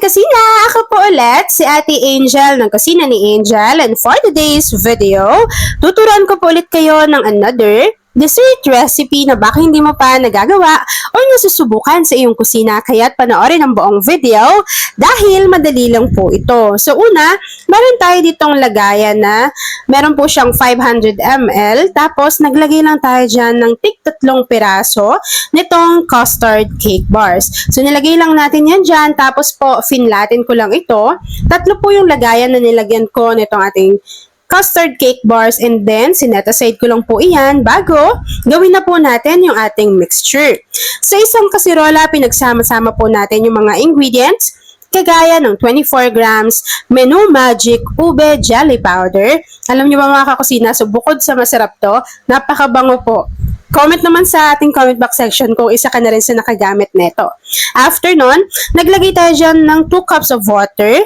Kusina! Ako po ulit si Ate Angel ng Kusina ni Angel, and for today's video, tuturuan ko po ulit kayo ng another dessert recipe na baka hindi mo pa nagagawa o nasusubukan sa iyong kusina, kaya't panoorin ang buong video dahil madali lang po ito. So una, meron tayo ditong lagayan na meron po siyang 500 ml, tapos naglagay lang tayo dyan ng tig-3 piraso nitong custard cake bars. So nilagay lang natin yan dyan, tapos po finlatin ko lang ito. 3 po yung lagayan na nilagyan ko nitong ating custard cake bars, and then sinet aside ko lang po iyan bago gawin na po natin yung ating mixture. Sa isang kasirola, pinagsama-sama po natin yung mga ingredients kagaya ng 24 grams Menu Magic Ube Jelly Powder. Alam niyo ba mga kakusina, so bukod sa masarap to, napakabango po. Comment naman sa ating comment box section kung isa ka na rin sa nakagamit neto. After nun, naglagay tayo dyan ng 2 cups of water,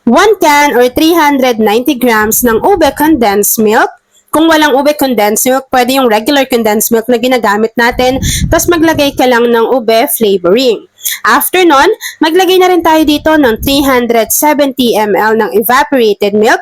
1 can or 390 grams ng ube condensed milk. Kung walang ube condensed milk, pwede yung regular condensed milk na ginagamit natin. Tapos maglagay ka lang ng ube flavoring. After nun, maglagay na rin tayo dito ng 370 ml ng evaporated milk.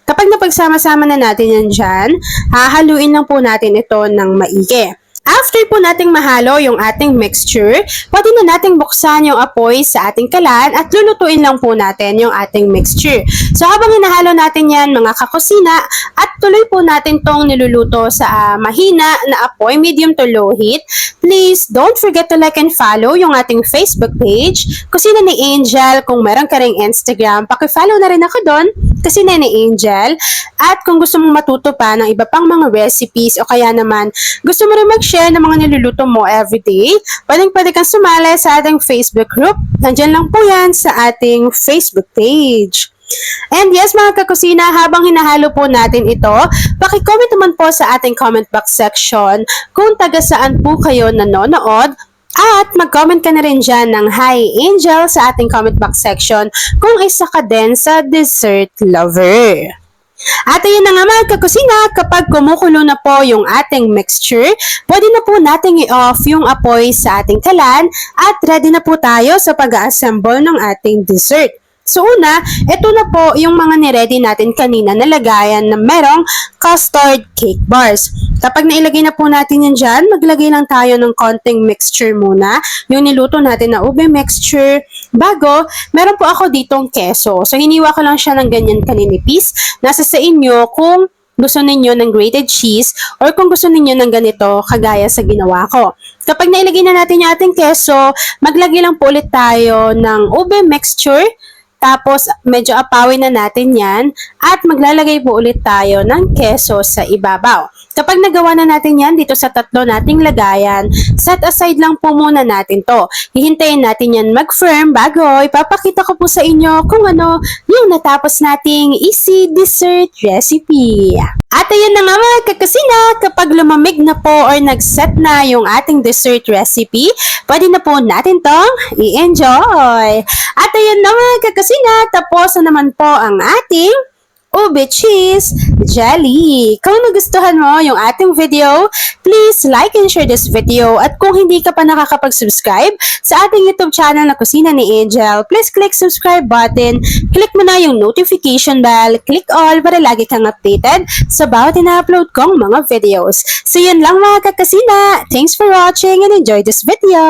Kapag napagsama-sama na natin yan dyan, hahaluin lang po natin ito ng maigi. After po nating mahalo yung ating mixture, pwede na nating buksan yung apoy sa ating kalan at lulutuin lang po natin yung ating mixture. So habang hinahalo natin yan mga kakusina, at tuloy po natin tong niluluto sa mahina na apoy, medium to low heat, please don't forget to like and follow yung ating Facebook page, Kusina ni Angel. Kung meron ka ring Instagram, paki-follow na rin ako doon, Kusina ni Angel. At kung gusto mong matuto pa ng iba pang mga recipes o kaya naman gusto mo rin mag-share ng mga niluluto mo everyday, pwede kang sumali sa ating Facebook group. Nandiyan lang po yan sa ating Facebook page. And yes mga kakusina, habang hinahalo po natin ito, paki-comment naman po sa ating comment box section kung taga saan po kayo nanonood. At mag-comment ka na rin dyan ng Hi Angel sa ating comment box section kung isa ka din sa dessert lover. At ayun na nga mga kakusina, kapag kumukulo na po yung ating mixture, pwede na po nating i-off yung apoy sa ating kalan at ready na po tayo sa pag-assemble ng ating dessert. So una, ito na po yung mga niready natin kanina na lagayan na merong custard cake bars. Kapag nailagay na po natin yan dyan, maglagay lang tayo ng konting mixture muna, yung niluto natin na ube mixture. Bago, meron po ako ditong keso. So hiniwa ko lang siya ng ganyan kaninipis. Nasa sa inyo kung gusto ninyo ng grated cheese or kung gusto ninyo ng ganito kagaya sa ginawa ko. Kapag nailagay na natin yung ating keso, maglagay lang po ulit tayo ng ube mixture. Tapos, medyo apawin na natin yan at maglalagay po ulit tayo ng keso sa ibabaw. Kapag nagawa na natin yan dito sa 3 nating lagayan, set aside lang po muna natin to. Hihintayin natin yan mag-firm bago ipapakita ko po sa inyo kung ano yung natapos nating easy dessert recipe. At ayun na nga mga kakusina, kapag lumamig na po or nag-set na yung ating dessert recipe, pwede na po natin tong i-enjoy. At ayun na mga kakusina, tapos na naman po ang ating ube cheese jelly. Kung nagustuhan mo yung ating video, please like and share this video. At kung hindi ka pa nakakapag-subscribe sa ating YouTube channel na Kusina ni Angel, please click subscribe button, click mo na yung notification bell, click all para lagi kang updated sa bawat ina-upload kong mga videos. So yun lang mga kakasina. Thanks for watching and enjoy this video.